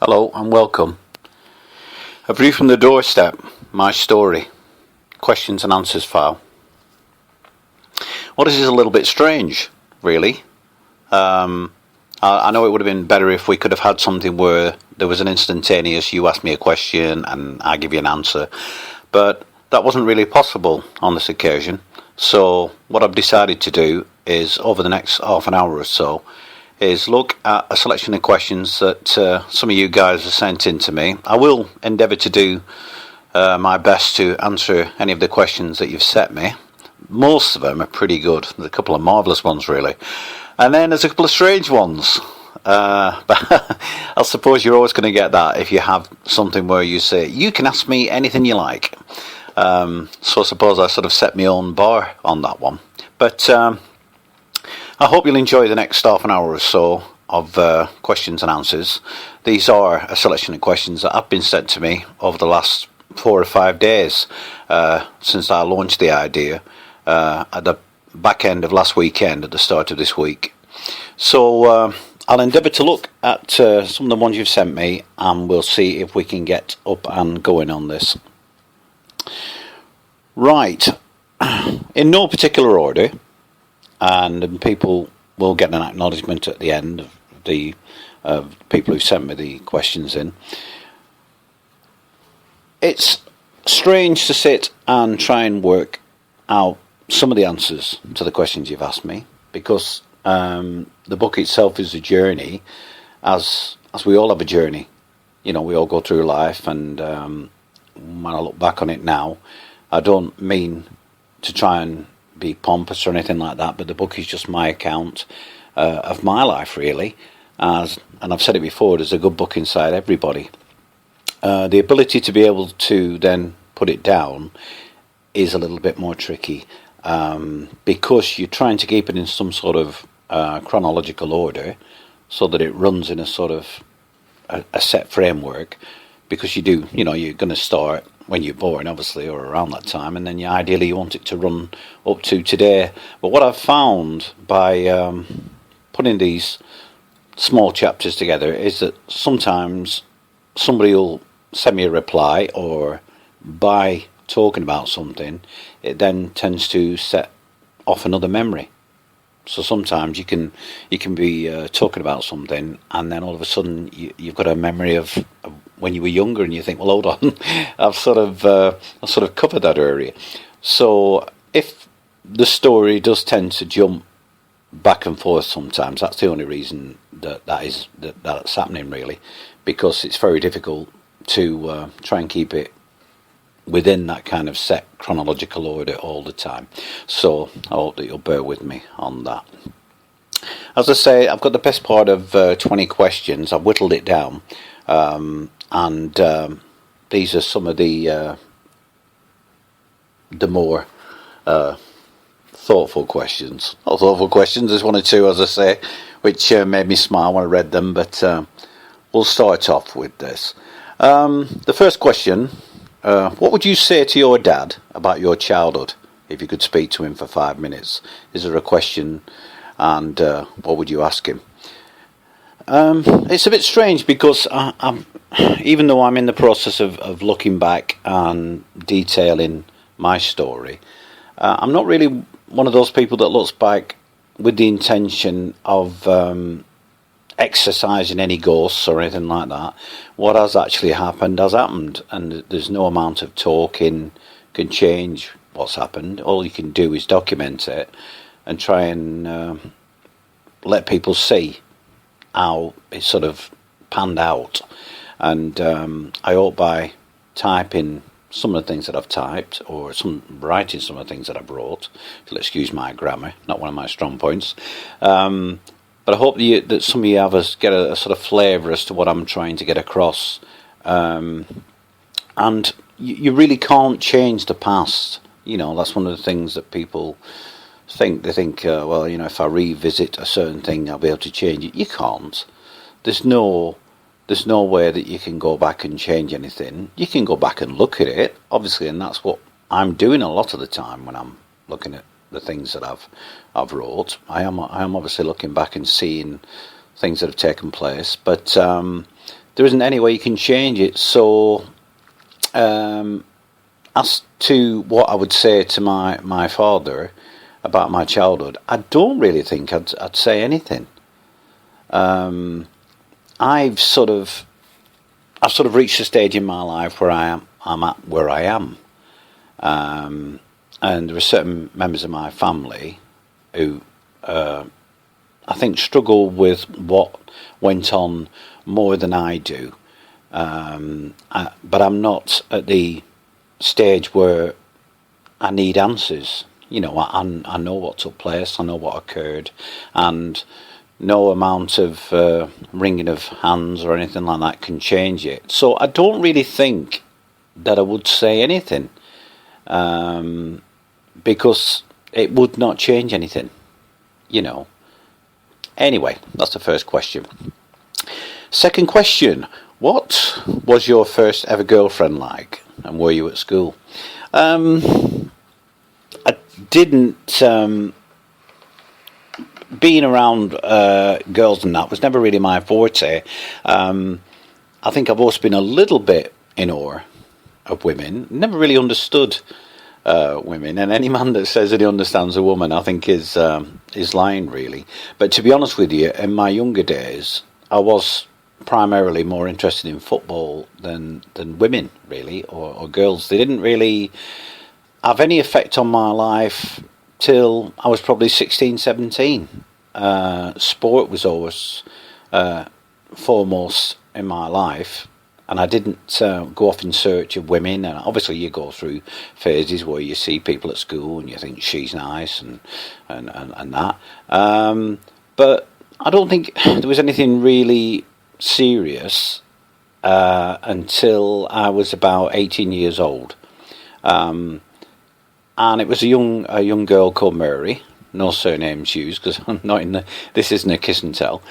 Hello and welcome. A view from the doorstep, my story, questions and answers file. Well, this is a little bit strange, really. I know it would have been better if we could have had something where there was an instantaneous, you ask me a question and I give you an answer, but that wasn't really possible on this occasion. So what I've decided to do is, over the next half an hour or so, is look at a selection of questions that some of you guys have sent in to me. I will endeavour to do my best to answer any of the questions that you've sent me. Most of them are pretty good. There's a couple of marvellous ones, really. And then there's a couple of strange ones. But I suppose you're always going to get that if you have something where you say, you can ask me anything you like. So I suppose I sort of set my own bar on that one. But I hope you'll enjoy the next half an hour or so of questions and answers. These are a selection of questions that have been sent to me over the last 4 or 5 days since I launched the idea at the back end of last weekend, at the start of this week. So I'll endeavour to look at some of the ones you've sent me, and we'll see if we can get up and going on this. Right, in no particular order, and people will get an acknowledgement at the end of the people who sent me the questions in. It's strange to sit and try and work out some of the answers to the questions you've asked me, because the book itself is a journey, as we all have a journey. You know, we all go through life, and when I look back on it now, I don't mean to try and be pompous or anything like that, but the book is just my account of my life, really. And I've said it before, there's a good book inside everybody. The ability to be able to then put it down is a little bit more tricky, because you're trying to keep it in some sort of chronological order so that it runs in a sort of a set framework, because you're going to start when you're born, obviously, or around that time, and then ideally you want it to run up to today. But what I've found by putting these small chapters together is that sometimes somebody will send me a reply, or by talking about something, it then tends to set off another memory. So sometimes you can be talking about something, and then all of a sudden you've got a memory of when you were younger, and you think, well, hold on, I've sort of covered that area. So if the story does tend to jump back and forth sometimes, that's the only reason that's happening, really, because it's very difficult to try and keep it within that kind of set chronological order all the time. So I hope that you'll bear with me on that. As I say, I've got the best part of 20 questions. I've whittled it down, and these are some of the more thoughtful questions. Not thoughtful questions, there's one or two, as I say, which made me smile when I read them, but we'll start off with this. The first question: what would you say to your dad about your childhood if you could speak to him for 5 minutes? Is there a question, and what would you ask him? It's a bit strange, because even though I'm in the process of looking back and detailing my story, I'm not really one of those people that looks back with the intention of exercising any ghosts or anything like that. What has actually happened has happened, and there's no amount of talking can change what's happened. All you can do is document it and try and let people see how it sort of panned out. And I hope by typing some of the things that I've typed, or writing some of the things that I've wrote, if you'll excuse my grammar, not one of my strong points, but I hope that some of you others get a sort of flavour as to what I'm trying to get across. And you really can't change the past. You know, that's one of the things that people think. They think, well, you know, if I revisit a certain thing, I'll be able to change it. You can't. There's no way that you can go back and change anything. You can go back and look at it, obviously, and that's what I'm doing a lot of the time when I'm looking at the things that I've wrote. I am obviously looking back and seeing things that have taken place, but there isn't any way you can change it. So, as to what I would say to my father about my childhood, I don't really think I'd say anything. I've sort of reached a stage in my life where I'm at where I am, and there are certain members of my family who I think struggle with what went on more than I do. But I'm not at the stage where I need answers. I know what took place, I know what occurred, and no amount of wringing of hands or anything like that can change it. So I don't really think that I would say anything, because it would not change anything, Anyway, that's the first question. Second question, what was your first ever girlfriend like, and were you at school? I didn't... being around girls and that was never really my forte. I think I've always been a little bit in awe of women. Never really understood women, and any man that says that he understands a woman, I think is lying, really. But to be honest with you, in my younger days, I was primarily more interested in football than women, really, or girls. They didn't really have any effect on my life till I was probably 16, 17. Sport was always foremost in my life, and I didn't go off in search of women. And obviously you go through phases where you see people at school and you think she's nice and that. But I don't think there was anything really serious until I was about 18 years old. And it was a young girl called Mary. No surnames used, because I'm not in this isn't a kiss and tell.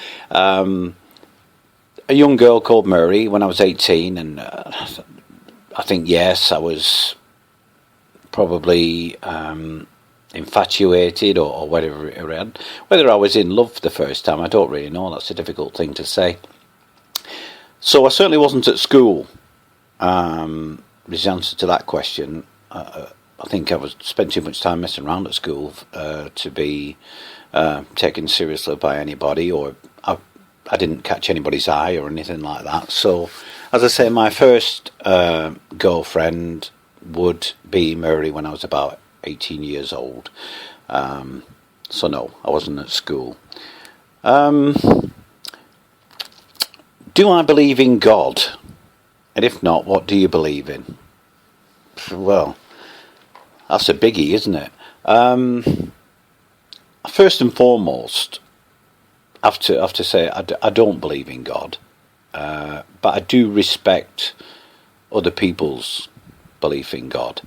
A young girl called Mary when I was 18, and I think, yes, I was probably infatuated or whatever. Whether I was in love the first time, I don't really know. That's a difficult thing to say. So I certainly wasn't at school. Is the answer to that question. I think I spent too much time messing around at school to be taken seriously by anybody, or I didn't catch anybody's eye or anything like that. So, as I say, my first girlfriend would be Mary when I was about 18 years old. So no, I wasn't at school. Do I believe in God? And if not, what do you believe in? Well, that's a biggie, isn't it? First and foremost, I have to say I don't believe in God, but I do respect other people's belief in God.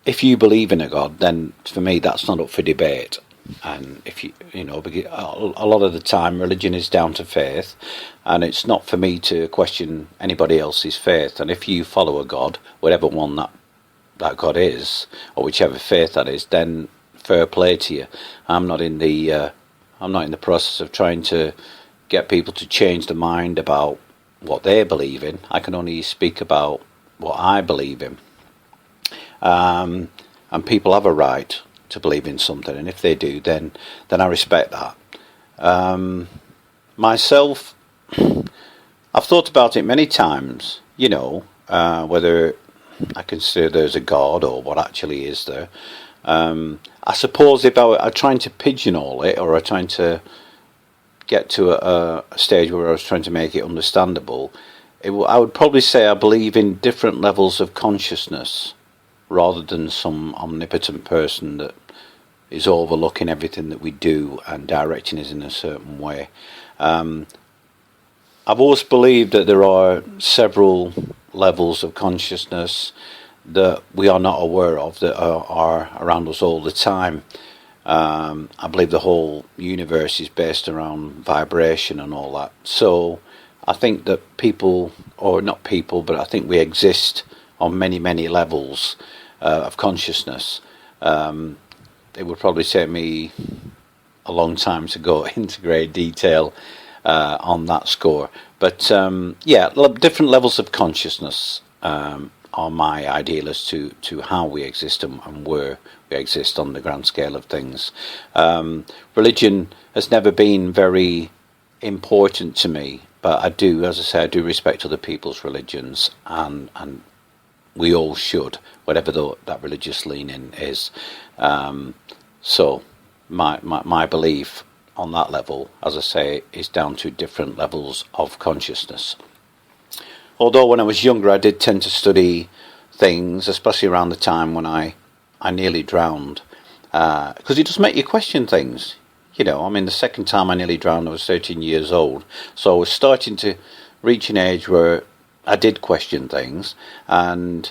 If you believe in a God, then for me that's not up for debate. And if you know, a lot of the time religion is down to faith, and it's not for me to question anybody else's faith. And if you follow a God, whatever one that God is, or whichever faith that is, then fair play to you. I'm not in the process of trying to get people to change their mind about what they believe in. I can only speak about what I believe in. And people have a right to believe in something, and if they do, then I respect that. Myself, I've thought about it many times, whether I consider there's a God or what actually is there. I suppose if I were trying to pigeonhole it, or trying to get to a stage where I was trying to make it understandable, I would probably say I believe in different levels of consciousness, rather than some omnipotent person that is overlooking everything that we do and directing us in a certain way. I've always believed that there are several levels of consciousness that we are not aware of, that are around us all the time. I believe the whole universe is based around vibration and all that. So I think that people, or not people, but I think we exist on many, many levels of consciousness. It would probably take me a long time to go into great detail on that score. But different levels of consciousness are my ideal as to how we exist and where we exist on the grand scale of things. Religion has never been very important to me, but I do, as I say, I do respect other people's religions, and we all should, whatever that religious leaning is. So my belief on that level, as I say, is down to different levels of consciousness. Although when I was younger I did tend to study things, especially around the time when I nearly drowned, because it does make you question things. The second time I nearly drowned I was 13 years old, so I was starting to reach an age where I did question things, and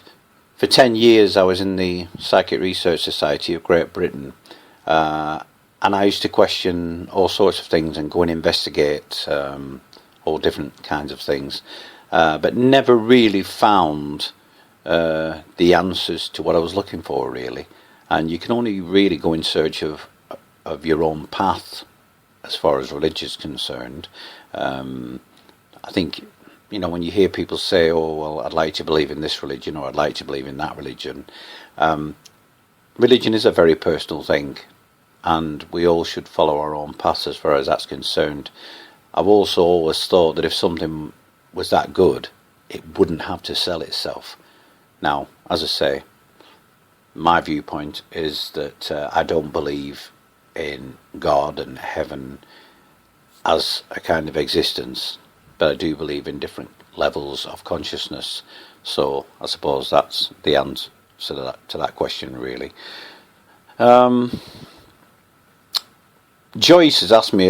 for 10 years I was in the Psychic Research Society of Great Britain, and I used to question all sorts of things and go and investigate all different kinds of things, but never really found the answers to what I was looking for, really. And you can only really go in search of your own path as far as religion is concerned. I think, when you hear people say, oh, well, I'd like to believe in this religion or I'd like to believe in that religion, religion is a very personal thing, and we all should follow our own paths as far as that's concerned. I've also always thought that if something was that good, it wouldn't have to sell itself. Now, as I say, my viewpoint is that I don't believe in God and heaven as a kind of existence, but I do believe in different levels of consciousness. So I suppose that's the answer to that question, really. Joyce has asked me,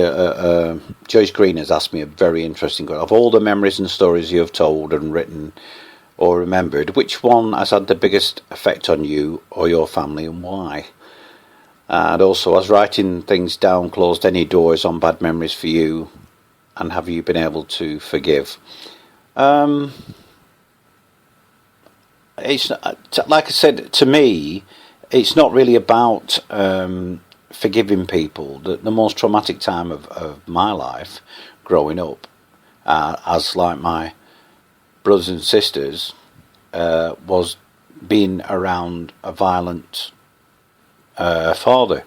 Joyce Green has asked me a very interesting question. Of all the memories and stories you have told and written or remembered, which one has had the biggest effect on you or your family, and why? And also, has writing things down closed any doors on bad memories for you, and have you been able to forgive? It's like I said, to me, it's not really about forgiving people. The most traumatic time of my life growing up, as like my brothers and sisters, was being around a violent father.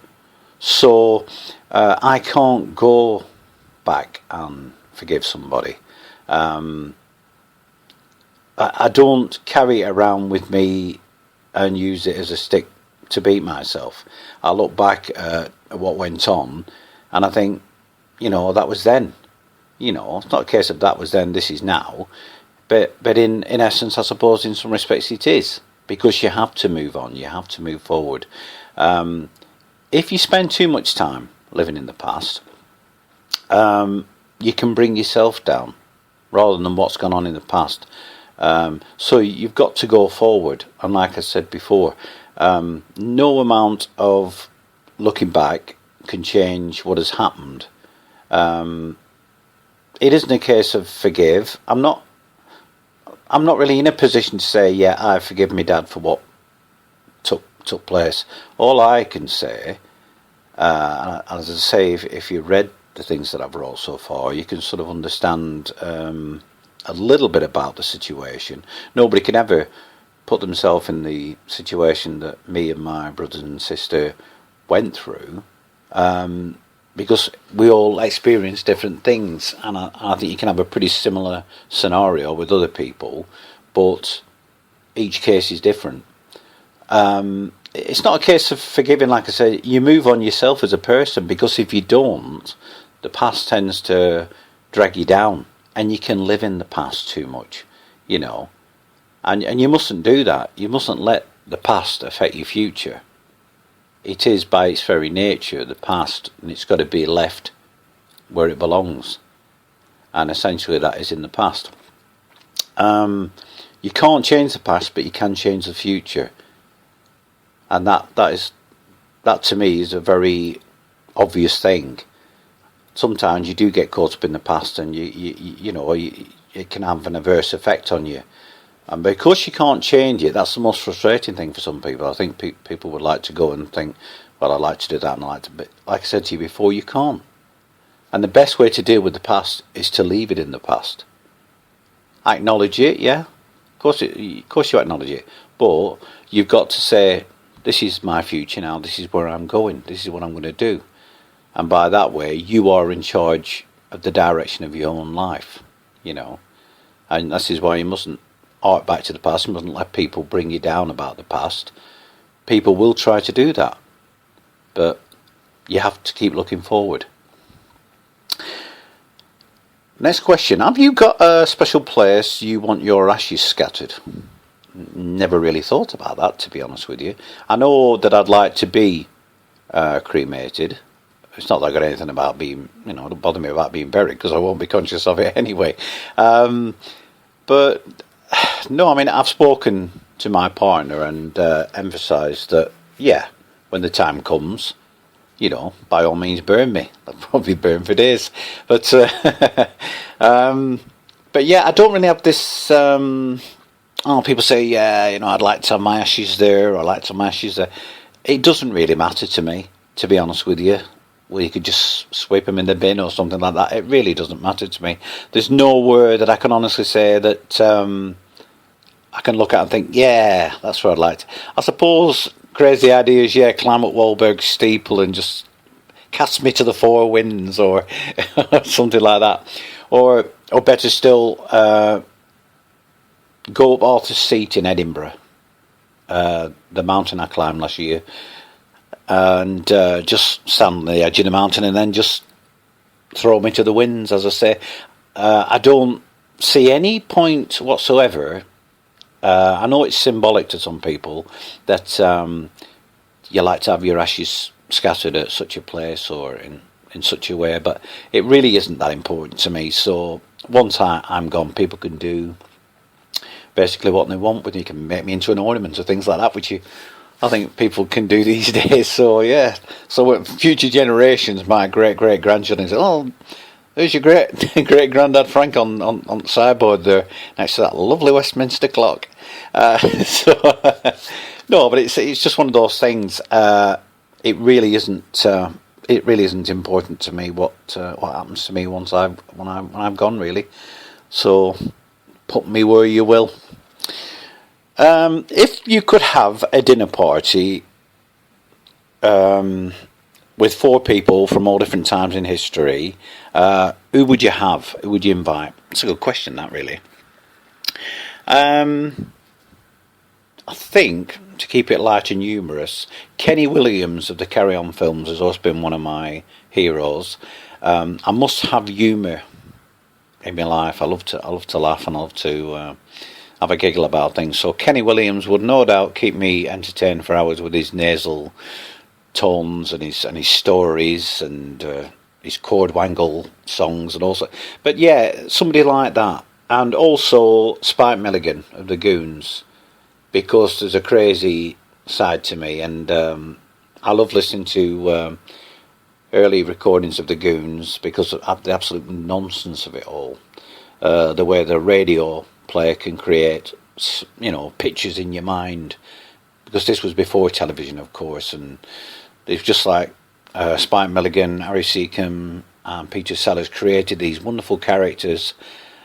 So I can't go back and forgive somebody. I don't carry it around with me and use it as a stick to beat myself. I look back at what went on and I think, that was then. It's not a case of that was then, this is now. But in essence, I suppose in some respects it is, because you have to move on, you have to move forward. If you spend too much time living in the past, you can bring yourself down rather than what's gone on in the past. So you've got to go forward, and like I said before, no amount of looking back can change what has happened. It isn't a case of forgive. I'm not really in a position to say, yeah, I forgive my dad for what took place. All I can say, and as I say, if you read the things that I've wrote so far, you can sort of understand a little bit about the situation. Nobody can ever put themselves in the situation that me and my brother and sister went through, because we all experience different things, and I think you can have a pretty similar scenario with other people, but each case is different. It's not a case of forgiving, like I say, you move on yourself as a person, because if you don't, the past tends to drag you down, and you can live in the past too much, and you mustn't do that. You mustn't let the past affect your future. It is by its very nature the past, and it's got to be left where it belongs, and essentially that is in the past. You can't change the past, but you can change the future, and that to me is a very obvious thing. Sometimes you do get caught up in the past, and it can have an adverse effect on you. And because you can't change it, that's the most frustrating thing for some people. I think people would like to go and think, well, I'd like to do that, and but like I said to you before, you can't. And the best way to deal with the past is to leave it in the past. Acknowledge it, yeah. Of course you acknowledge it. But you've got to say, this is my future now, this is where I'm going, this is what I'm going to do. And by that way, you are in charge of the direction of your own life, you know. And this is why you mustn't arc back to the past, you mustn't let people bring you down about the past. People will try to do that. But you have to keep looking forward. Next question. Have you got a special place you want your ashes scattered? Never really thought about that, to be honest with you. I know that I'd like to be cremated. It's not that I got anything about being, it don't bother me about being buried because I won't be conscious of it anyway. But no, I've spoken to my partner and emphasised that, yeah, when the time comes, by all means burn me. I'll probably burn for days. But but yeah, I don't really have this. People say, yeah, I'd like to have my ashes there, or I'd like to have my ashes there. It doesn't really matter to me, to be honest with you. Well, you could just sweep them in the bin or something like that. It really doesn't matter to me. There's nowhere that I can honestly say that I can look at and think, yeah, that's where I'd like to. I suppose crazy ideas, yeah, climb up Wahlberg's steeple and just cast me to the four winds or something like that. Or better still, go up Arthur's Seat in Edinburgh, the mountain I climbed last year, and just stand on the edge of the mountain and then just throw me to the winds, as I say. I don't see any point whatsoever. I know it's symbolic to some people that you like to have your ashes scattered at such a place or in such a way, but it really isn't that important to me. So once I'm gone, people can do basically what they want with me. You can make me into an ornament or things like that, which I think people can do these days. So yeah, so future generations, my great grandchildren say, "Oh, there's your great granddad Frank on the sideboard there, next to that lovely Westminster clock." No, but it's just one of those things. It really isn't. It really isn't important to me what happens to me when I'm gone, really. So put me where you will. If you could have a dinner party with four people from all different times in history, who would you have? Who would you invite? It's a good question, that, really. I think, to keep it light and humorous, Kenny Williams of the Carry On films has always been one of my heroes. I must have humour in my life. I love to laugh and I love to have a giggle about things. So Kenny Williams would no doubt keep me entertained for hours with his nasal tones and his stories and his Cordwangle songs and also. But yeah, somebody like that, and also Spike Milligan of the Goons, because there's a crazy side to me, and I love listening to early recordings of the Goons because of the absolute nonsense of it all. The way the radio player can create, pictures in your mind, because this was before television, of course, and it's just like Spike Milligan, Harry Seacombe, and Peter Sellers created these wonderful characters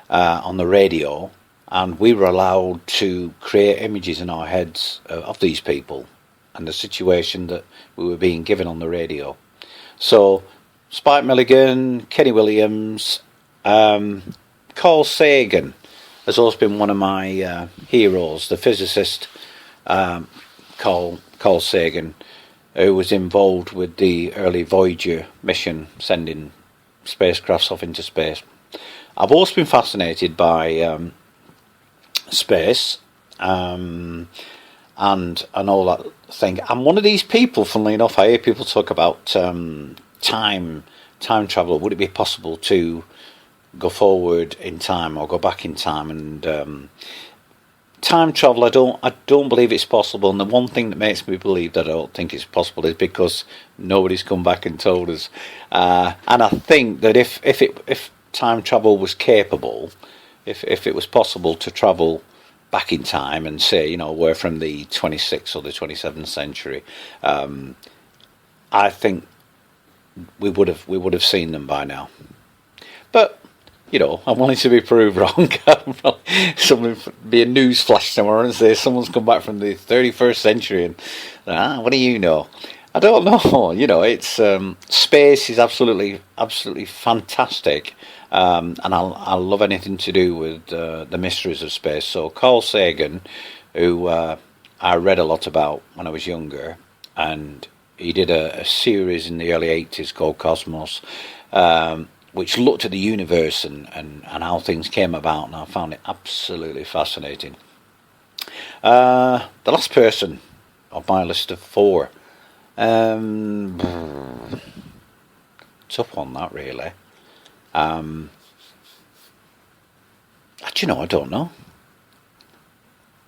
on the radio. And we were allowed to create images in our heads of these people and the situation that we were being given on the radio. So, Spike Milligan, Kenny Williams, Carl Sagan has always been one of my heroes. The physicist Carl Sagan, who was involved with the early Voyager mission, sending spacecrafts off into space. I've always been fascinated by space and all that thing. I'm one of these people, funnily enough, I hear people talk about time travel. Would it be possible to go forward in time or go back in time? And time travel, I don't believe it's possible. And the one thing that makes me believe that I don't think it's possible is because nobody's come back and told us. And I think that if time travel was capable, if it was possible to travel back in time and say, we're from the 26th or the 27th century, I think we would have seen them by now. But I wanted to be proved wrong. Something be a news flash tomorrow and say someone's come back from the 31st century and what do you know? I don't know. It's space is absolutely fantastic, and I love anything to do with the mysteries of space. So Carl Sagan, who I read a lot about when I was younger, and he did a series in the early 80s called Cosmos, which looked at the universe and how things came about, and I found it absolutely fascinating. The last person of my list of 4. Tough one, that, really. I don't know.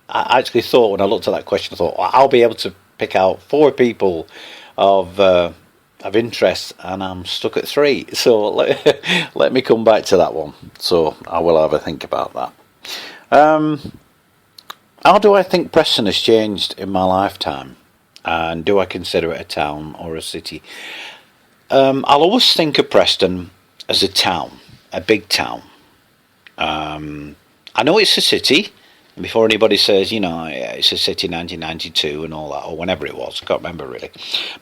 I actually thought, when I looked at that question, I thought, I'll be able to pick out 4 people of interest, and I'm stuck at 3. So let me come back to that one. So I will have a think about that. How do I think Preston has changed in my lifetime? And do I consider it a town or a city? I'll always think of Preston as a town, a big town. I know it's a city. Before anybody says, it's a city 1992 and all that, or whenever it was, I can't remember really.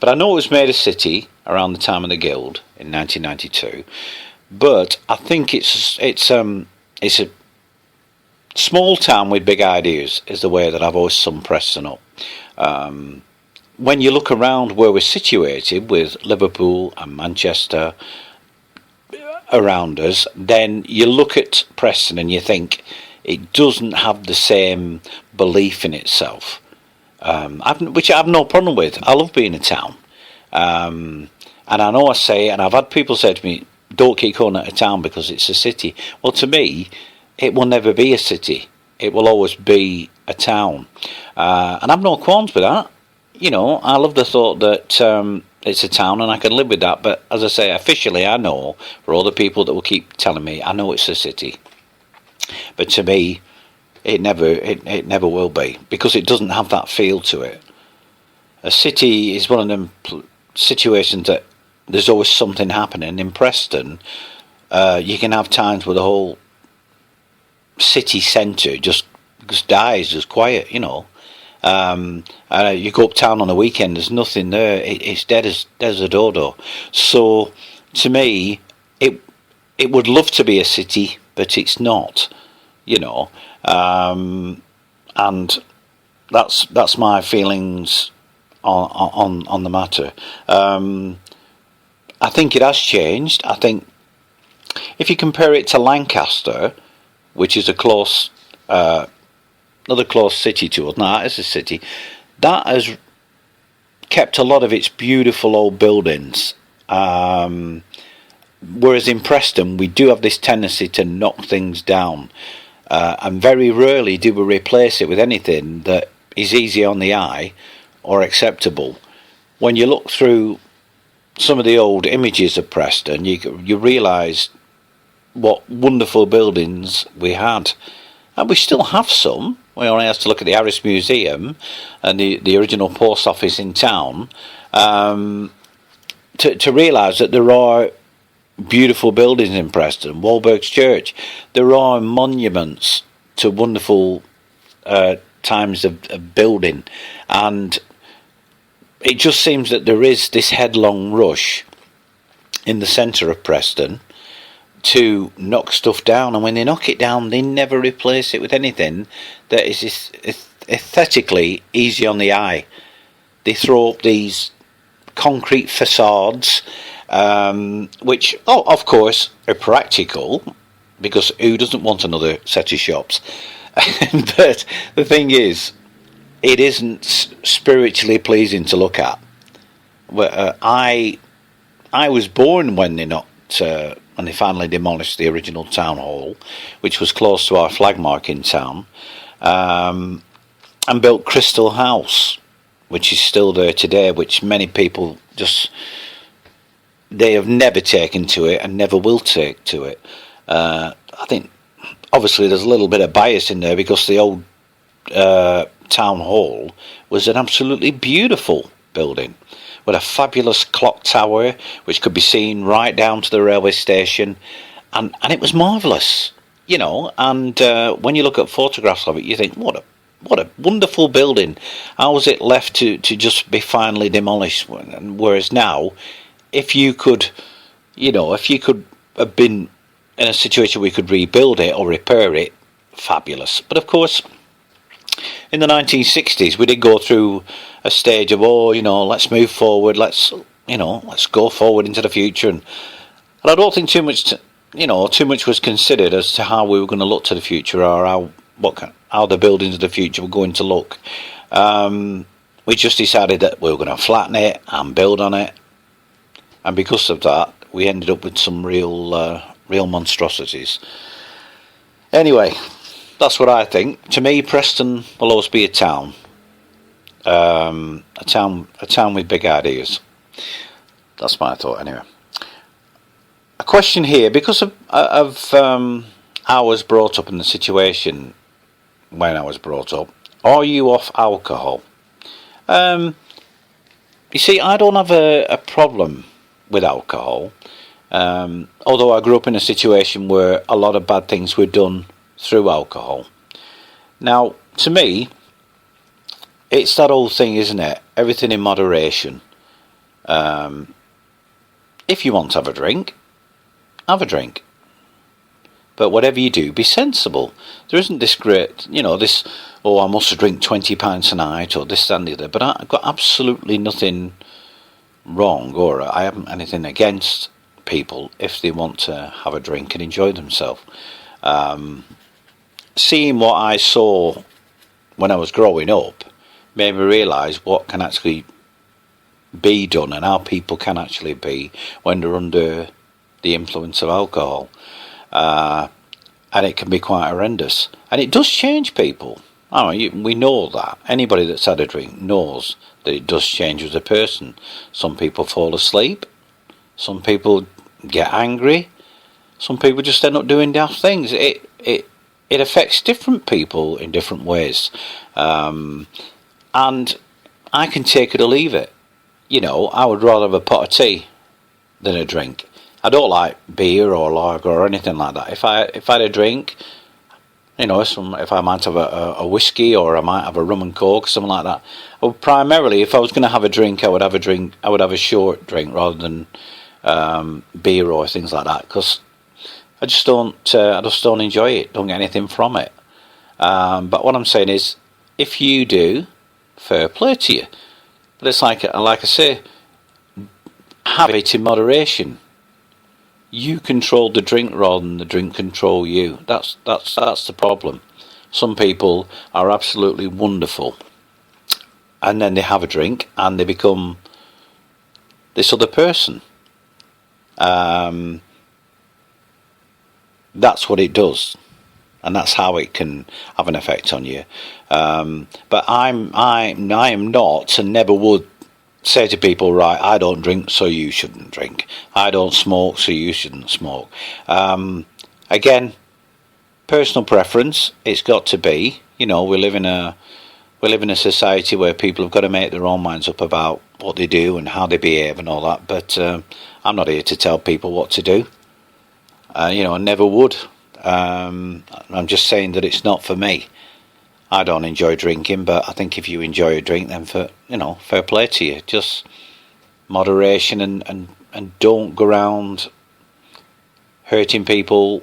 But I know it was made a city around the time of the Guild in 1992. But I think it's a small town with big ideas is the way that I've always summed Preston up. When you look around where we're situated with Liverpool and Manchester around us, then you look at Preston and you think it doesn't have the same belief in itself, which I have no problem with. I love being a town, and I know I say, and I've had people say to me, don't keep calling it a town because it's a city. Well, to me, it will never be a city. It will always be a town, and I've no qualms with that. I love the thought that it's a town and I can live with that. But as I say, officially, I know, for all the people that will keep telling me, I know it's a city. But to me, it never will be, because it doesn't have that feel to it. A city is one of them situations that there's always something happening. In Preston, you can have times where the whole city centre just dies, just quiet, You go uptown on a weekend, there's nothing there. It's dead as a dodo. So to me, it would love to be a city, but it's not, and that's my feelings on the matter. I think it has changed. I think if you compare it to Lancaster, which is another close city to us, now it's a city, that has kept a lot of its beautiful old buildings. Whereas in Preston, we do have this tendency to knock things down, and very rarely do we replace it with anything that is easy on the eye or acceptable. When you look through some of the old images of Preston, you realise what wonderful buildings we had, and we still have some. We only have to look at the Harris Museum and the original post office in town to realise that there are beautiful buildings in Preston. Walberg's Church. There are monuments to wonderful times of building, and it just seems that there is this headlong rush in the centre of Preston to knock stuff down, and when they knock it down, they never replace it with anything that is aesthetically easy on the eye. They throw up these concrete facades, which, of course, are practical, because who doesn't want another set of shops? But the thing is, it isn't spiritually pleasing to look at. I was born when when they finally demolished the original town hall, which was close to our flag mark in town, and built Crystal House, which is still there today, which many people they have never taken to it and never will take to it. I think obviously there's a little bit of bias in there, because the old town hall was an absolutely beautiful building, with a fabulous clock tower which could be seen right down to the railway station, and it was marvellous, you know. And when you look at photographs of it, you think, what a wonderful building. How was it left to just be finally demolished? Whereas now, if you could have been in a situation where you could rebuild it or repair it, fabulous. But of course, in the 1960s, we did go through a stage of, let's move forward, let's go forward into the future, and I don't think too much was considered as to how we were going to look to the future, or how the buildings of the future were going to look. We just decided that we were going to flatten it and build on it, and because of that, we ended up with some real monstrosities. Anyway, that's what I think. To me, Preston will always be a town with big ideas. That's my thought, anyway. A question here, because of I was brought up in the situation when I was brought up. Are you off alcohol? You see, I don't have a problem with alcohol, although I grew up in a situation where a lot of bad things were done through alcohol. Now, to me, it's that old thing, isn't it? Everything in moderation. If you want to have a drink, have a drink. But whatever you do, be sensible. There isn't this great, I must drink 20 pints a night, or this, that and the other. But I've got absolutely nothing wrong, or I haven't anything against people if they want to have a drink and enjoy themselves. Seeing what I saw when I was growing up made me realise what can actually be done and how people can actually be when they're under the influence of alcohol. And it can be quite horrendous. And it does change people. We know that. Anybody that's had a drink knows that it does change as a person. Some people fall asleep. Some people get angry. Some people just end up doing daft things. It affects different people in different ways. And I can take it or leave it. I would rather have a pot of tea than a drink. I don't like beer or lager or anything like that. If I had a drink, if I might have a whiskey, or I might have a rum and coke, something like that. I would primarily, if I was going to have a drink, I would have a short drink rather than beer or things like that, because I just don't enjoy it. Don't get anything from it. But what I'm saying is, if you do, fair play to you. But it's like I say, have it in moderation. You control the drink rather than the drink control you. That's the problem. Some people are absolutely wonderful, and then they have a drink and they become this other person. That's what it does, and that's how it can have an effect on you. But I am not, and never would say to people, right, I don't drink, so you shouldn't drink. I don't smoke, so you shouldn't smoke. Again, personal preference. It's got to be. We live in a society where people have got to make their own minds up about what they do and how they behave and all that. But I'm not here to tell people what to do. I never would. I'm just saying that it's not for me. I don't enjoy drinking, but I think if you enjoy a drink, then fair play to you. Just moderation, and don't go around hurting people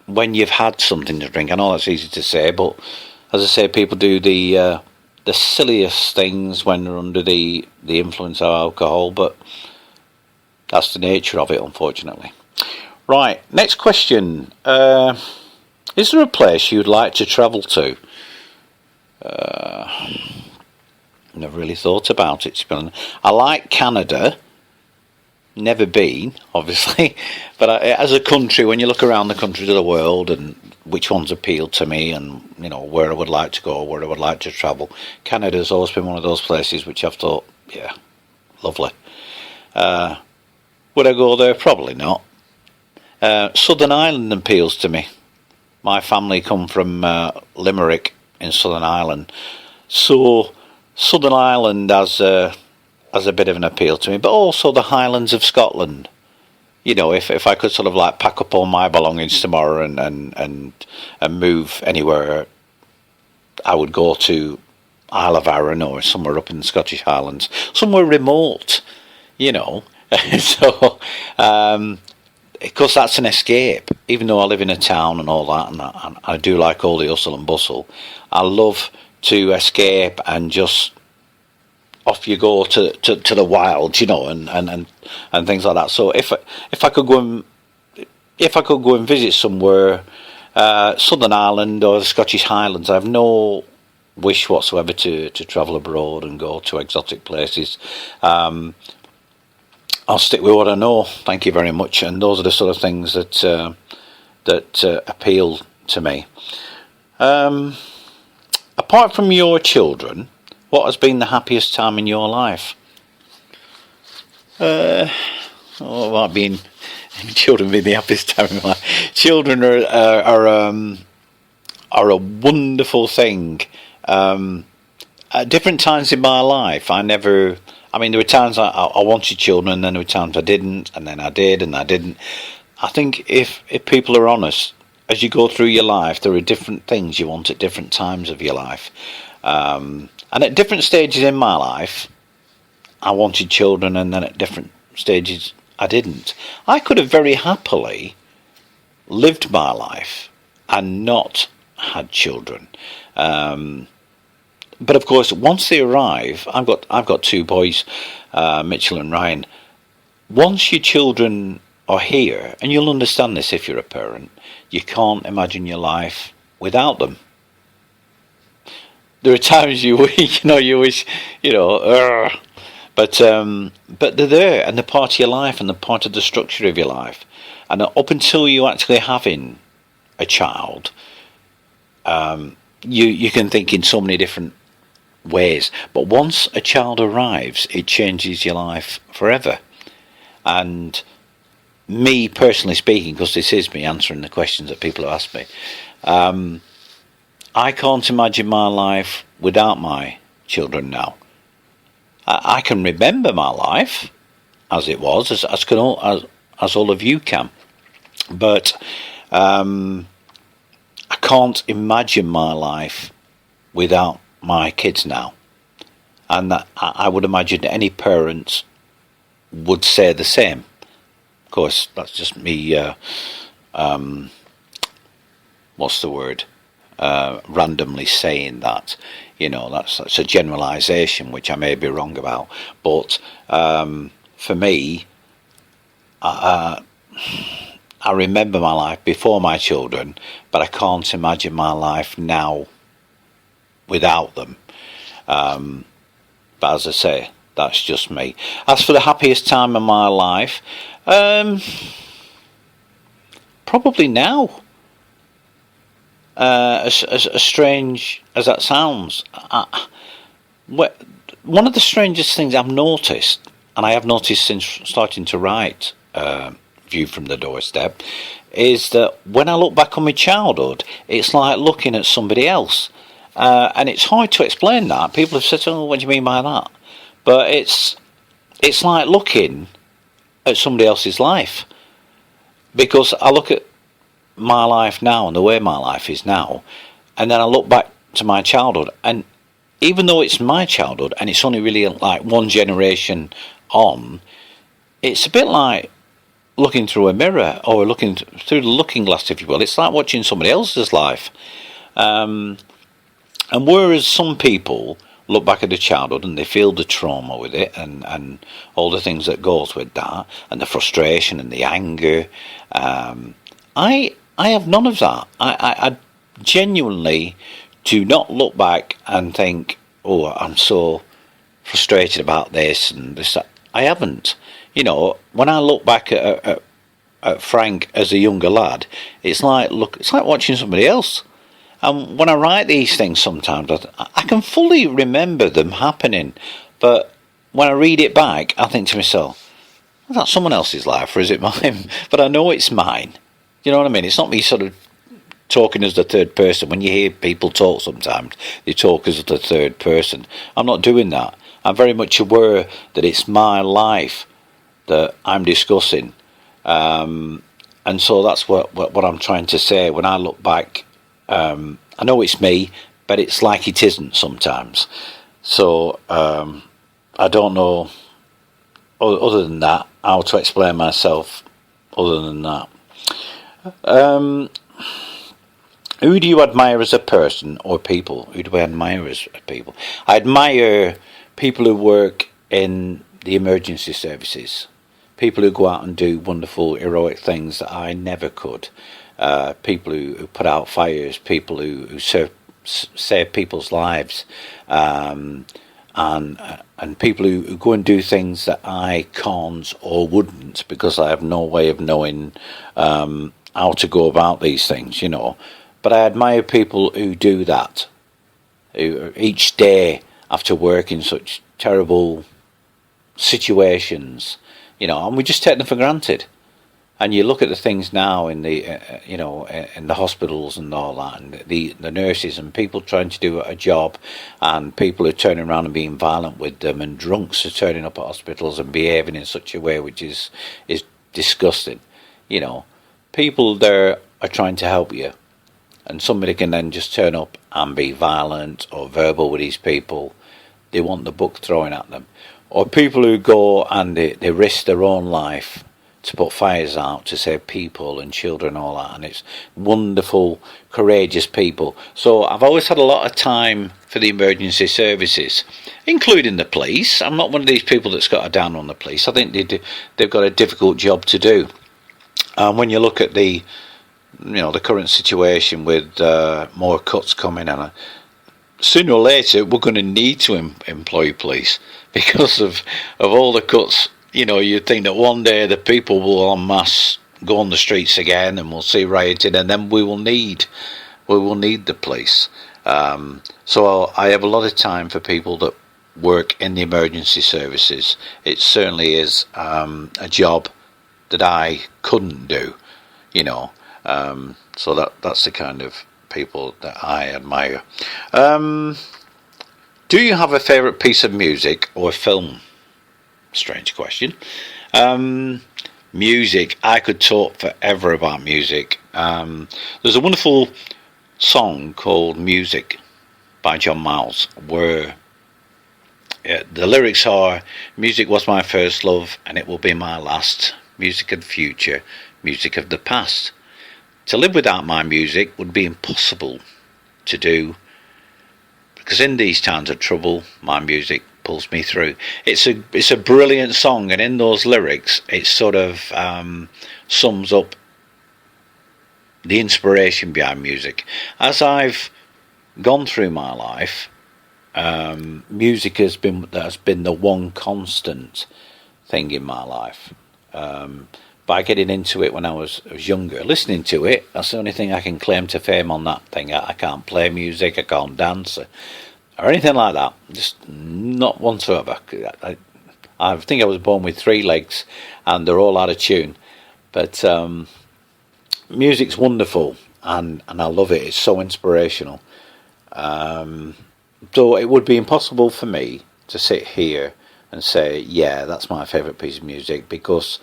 when you've had something to drink. I know that's easy to say, but as I say, people do the silliest things when they're under the influence of alcohol, but that's the nature of it, unfortunately. Right, next question. Is there a place you'd like to travel to? Never really thought about it, to be honest. I like Canada. Never been, obviously. But as a country, when you look around the countries of the world and which ones appeal to me, and where I would like to go, where I would like to travel, Canada's always been one of those places which I've thought, yeah, lovely. Would I go there? Probably not. Southern Ireland appeals to me. My family come from Limerick in Southern Ireland, so Southern Ireland has a has a bit of an appeal to me, but also the Highlands of Scotland. If I could sort of like pack up all my belongings tomorrow and move anywhere, I would go to Isle of Arran or somewhere up in the Scottish Highlands, somewhere remote, So, of course, that's an escape. Even though I live in a town and all that, and I do like all the hustle and bustle, I love to escape and just off you go to the wild, and things like that. So if I could go and visit somewhere, Southern Ireland or the Scottish Highlands, I have no wish whatsoever to travel abroad and go to exotic places. I'll stick with what I know. Thank you very much. And those are the sort of things that appeal to me. Apart from your children, what has been the happiest time in your life? Well, children being the happiest time in my life. Children are a wonderful thing. At different times in my life, there were times I wanted children, and then there were times I didn't, and then I did, and I didn't. I think if people are honest, as you go through your life, there are different things you want at different times of your life. And at different stages in my life, I wanted children, and then at different stages, I didn't. I could have very happily lived my life and not had children. But of course, once they arrive, I've got two boys, Mitchell and Ryan. Once your children are here, and you'll understand this if you're a parent, you can't imagine your life without them. There are times you wish, but they're there, and they're part of your life, and they're part of the structure of your life. And up until you actually having a child, you can think in so many different ways. But once a child arrives, it changes your life forever. And me personally speaking, because this is me answering the questions that people have asked me, I can't imagine my life without my children now. I can remember my life as it was, as all of you can, but I can't imagine my life without my kids now. And that, I would imagine any parents would say the same. Of course, that's just me, randomly saying that. That's a generalisation, which I may be wrong about. But for me, I remember my life before my children, but I can't imagine my life now without them. But as I say, that's just me. As for the happiest time of my life, probably now. As strange as that sounds, one of the strangest things I've noticed, and I have noticed since starting to write View from the Doorstep, is that when I look back on my childhood, it's like looking at somebody else. And it's hard to explain that. People have said, "Oh, what do you mean by that?" But it's like looking at somebody else's life, because I look at my life now and the way my life is now, and then I look back to my childhood, and even though it's my childhood and it's only really like one generation on, it's a bit like looking through a mirror, or looking through the looking glass, if you will. It's like watching somebody else's life. And whereas some people look back at their childhood and they feel the trauma with it, and all the things that goes with that, and the frustration and the anger, I have none of that. I genuinely do not look back and think, "Oh, I'm so frustrated about this and this." I haven't. When I look back at Frank as a younger lad, it's like watching somebody else. And when I write these things, sometimes I can fully remember them happening, but when I read it back, I think to myself, "Is that someone else's life, or is it mine?" But I know it's mine. You know what I mean? It's not me sort of talking as the third person. When you hear people talk sometimes, they talk as the third person. I'm not doing that. I'm very much aware that it's my life that I'm discussing, and so that's what I'm trying to say. When I look back, I know it's me, but it's like it isn't sometimes. So I don't know, other than that, how to explain myself other than that. Who do you admire as a person or people? Who do I admire as people? I admire people who work in the emergency services. People who go out and do wonderful, heroic things that I never could. People who put out fires. People who save people's lives. And people who go and do things that I can't or wouldn't, because I have no way of knowing how to go about these things, you know. But I admire people who do that, who each day after work in such terrible situations, you know, and we just take them for granted. And you look at the things now in the, in the hospitals and all that, and the nurses and people trying to do a job, and people are turning around and being violent with them, and drunks are turning up at hospitals and behaving in such a way which is disgusting. You know, people there are trying to help you, and somebody can then just turn up and be violent or verbal with these people. They want the book thrown at them. Or people who go and they risk their own life to put fires out to save people and children and all that. And it's wonderful, courageous people. So I've always had a lot of time for the emergency services, including the police. I'm not one of these people that's got a down on the police. I think they've got a difficult job to do. When you look at the current situation with more cuts coming, and sooner or later we're going to need to employ police because of all the cuts. You know, you'd think that one day the people will en masse go on the streets again, and we'll see rioting, and then we will need the police. So I have a lot of time for people that work in the emergency services. It certainly is a job that I couldn't do, you know. So that's the kind of people that I admire. Do you have a favourite piece of music or film? Strange question. Music. I could talk forever about music. There's a wonderful song called Music by John Miles, where the lyrics are: music was my first love and it will be my last. Music of the future, music of the past. To live without my music would be impossible to do, because in these times of trouble, my music pulls me through. It's a brilliant song, and in those lyrics, it sort of sums up the inspiration behind music. As I've gone through my life, music has been the one constant thing in my life. By getting into it when I was younger, listening to it, that's the only thing I can claim to fame on that thing. I can't play music, I can't dance or anything like that, just not whatsoever. I think I was born with 3 legs and they're all out of tune, but music's wonderful, and I love it. It's so inspirational. So it would be impossible for me to sit here and say, yeah, that's my favourite piece of music, because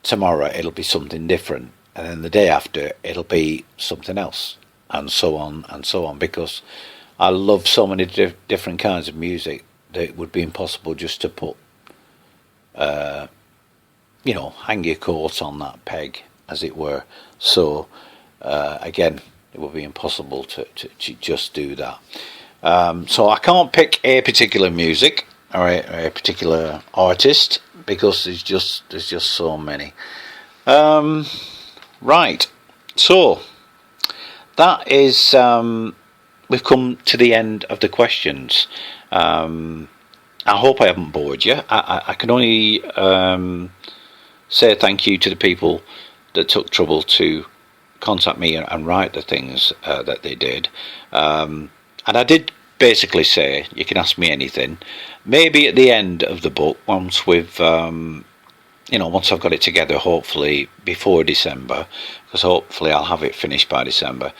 tomorrow it'll be something different, and then the day after it'll be something else, and so on, because I love so many different kinds of music that it would be impossible just to put hang your coat on that peg, as it were. So again, it would be impossible to just do that. So I can't pick a particular music or a particular artist, because there's just so many. Right, so that is we've come to the end of the questions. I hope I haven't bored you. I can only say thank you to the people that took trouble to contact me and write the things that they did. And I did basically say you can ask me anything. Maybe at the end of the book, once we've once I've got it together, hopefully before December, because hopefully I'll have it finished by December,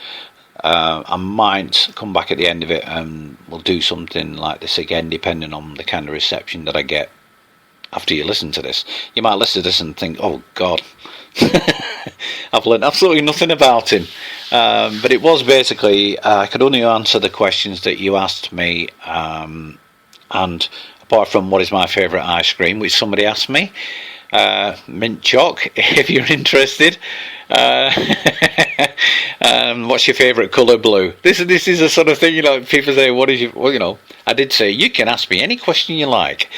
I might come back at the end of it and we'll do something like this again, depending on the kind of reception that I get after you listen to this. You might listen to this and think, oh God, I've learned absolutely nothing about him. But it was basically, I could only answer the questions that you asked me, and apart from what is my favourite ice cream, which somebody asked me, mint choc, if you're interested. What's your favourite colour? Blue. This is the sort of thing, people say, what is your, well, I did say, you can ask me any question you like.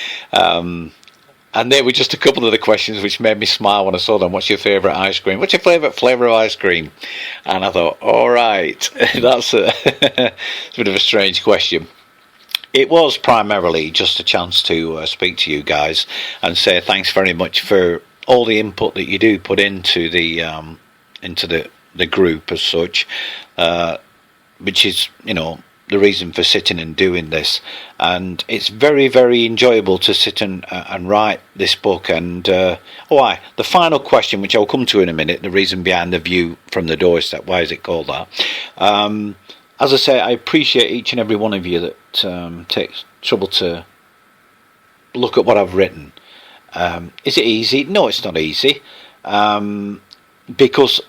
And there were just a couple of the questions which made me smile when I saw them. What's your favourite ice cream? What's your favourite flavour of ice cream? And I thought, all right, that's a bit of a strange question. It was primarily just a chance to speak to you guys and say thanks very much for all the input that you do put into the group as such, which is, the reason for sitting and doing this. And it's very, very enjoyable to sit and write this book. And the final question, which I'll come to in a minute, the reason behind the view from the doorstep, why is it called that? As I say, I appreciate each and every one of you that takes trouble to look at what I've written. Is it easy? No, it's not easy, because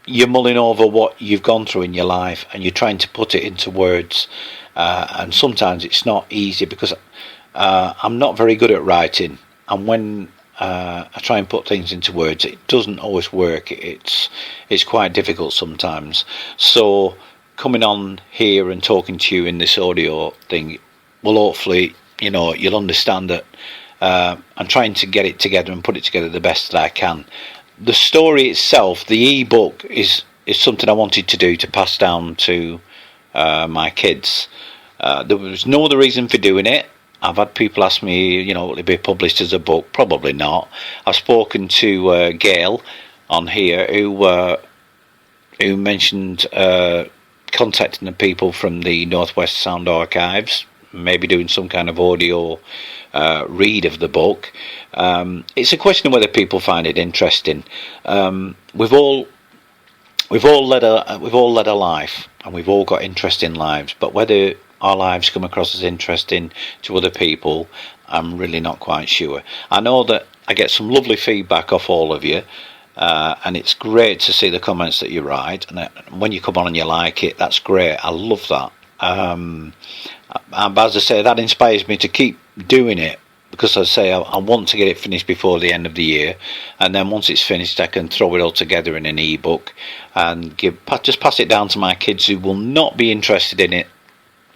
you're mulling over what you've gone through in your life and you're trying to put it into words, and sometimes it's not easy because I'm not very good at writing, and when I try and put things into words, it doesn't always work. It's quite difficult sometimes. So coming on here and talking to you in this audio thing will hopefully, you'll understand that I'm trying to get it together and put it together the best that I can. The story itself, the e-book, is something I wanted to do to pass down to my kids. There was no other reason for doing it. I've had people ask me, will it be published as a book? Probably not. I've spoken to Gail on here who mentioned contacting the people from the Northwest Sound Archives, maybe doing some kind of audio read of the book. It's a question of whether people find it interesting. We've all led a life, and we've all got interesting lives, but whether our lives come across as interesting to other people, I'm really not quite sure. I know that I get some lovely feedback off all of you, and it's great to see the comments that you write, and when you come on and you like it, that's great. I love that. And as I say, that inspires me to keep doing it, because as I say, I want to get it finished before the end of the year, and then once it's finished I can throw it all together in an ebook and just pass it down to my kids, who will not be interested in it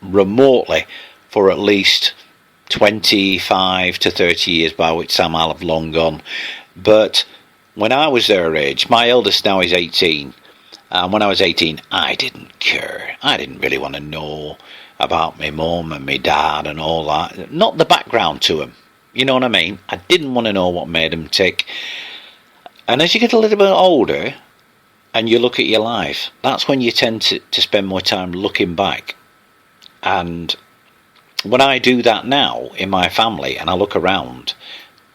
remotely for at least 25 to 30 years, by which time I'll have long gone. But when I was their age, my eldest now is 18, and when I was 18 I didn't care. I didn't really want to know about my mum and my dad and all that, not the background to them, you know what I mean? I didn't want to know what made them tick. And as you get a little bit older and you look at your life, that's when you tend to spend more time looking back. And when I do that now in my family and I look around,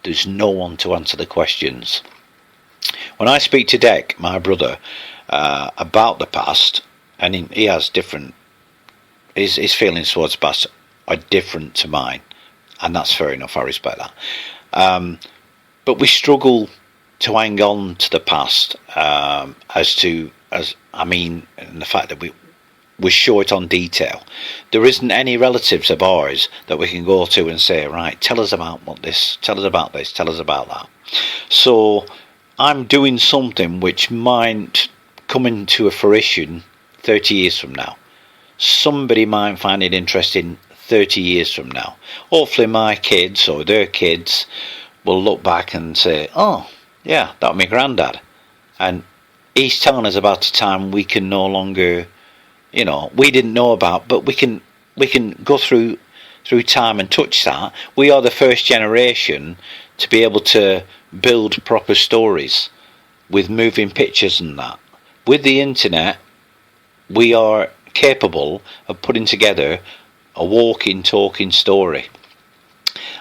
there's no one to answer the questions. When I speak to Dec, my brother, about the past, and he has different, his feelings towards the past are different to mine, and that's fair enough. I respect that. But we struggle to hang on to the past, and the fact that we're short on detail. There isn't any relatives of ours that we can go to and say, right, tell us about this, tell us about that. So I'm doing something which might come into a fruition 30 years from now. Somebody might find it interesting 30 years from now. Hopefully my kids or their kids will look back and say, oh yeah, that was my granddad, and he's telling us about a time we can no longer, we didn't know about, but we can go through time and touch that. We are the first generation to be able to build proper stories with moving pictures and that. With the internet, we are capable of putting together a walking, talking story.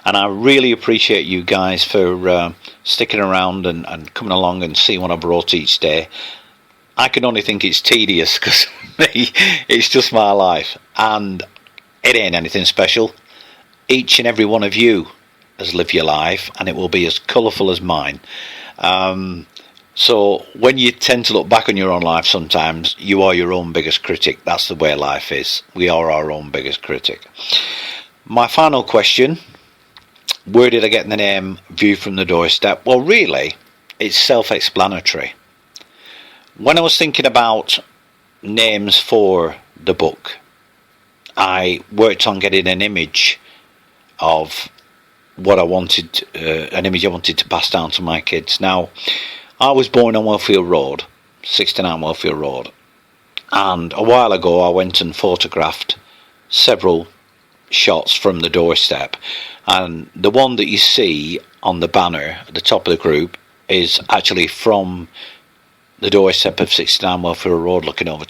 And I really appreciate you guys for sticking around and coming along and seeing what I brought each day. I can only think it's tedious because me, it's just my life, and it ain't anything special. Each and every one of you has lived your life, and it will be as colourful as mine. So when you tend to look back on your own life, sometimes you are your own biggest critic. That's the way life is. We are our own biggest critic. My final question: where did I get the name View from the Doorstep? Well, really, it's self-explanatory. When I was thinking about names for the book, I worked on getting an image of what I wanted, an image I wanted to pass down to my kids. Now, I was born on Wellfield Road, 69 Wellfield Road, and a while ago I went and photographed several shots from the doorstep, and the one that you see on the banner at the top of the group is actually from the doorstep of 69 Wellfield Road, looking over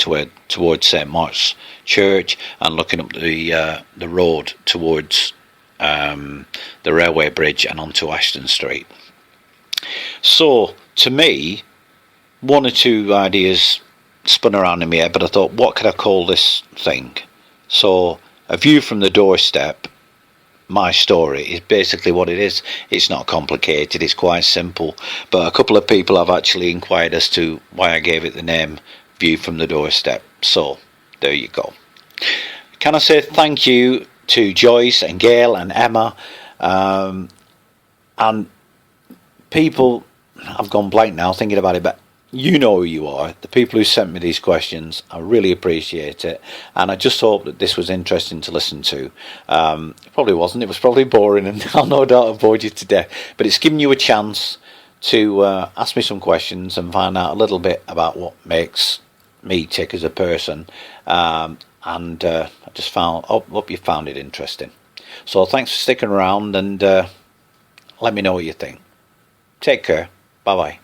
towards St Mark's Church and looking up the road towards the railway bridge and onto Ashton Street. So to me, one or two ideas spun around in my head, but I thought, what could I call this thing? So A View from the Doorstep, my story, is basically what it is. It's not complicated, it's quite simple, but a couple of people have actually inquired as to why I gave it the name View from the Doorstep. So there you go. Can I say thank you to Joyce and Gail and Emma, and people, I've gone blank now thinking about it, but you know who you are, the people who sent me these questions. I really appreciate it, and I just hope that this was interesting to listen to. It probably wasn't, it was probably boring, and I'll no doubt have bored you to death, but it's given you a chance to ask me some questions and find out a little bit about what makes me tick as a person, and I just hope you found it interesting. So thanks for sticking around, and let me know what you think. Take care. Bye bye.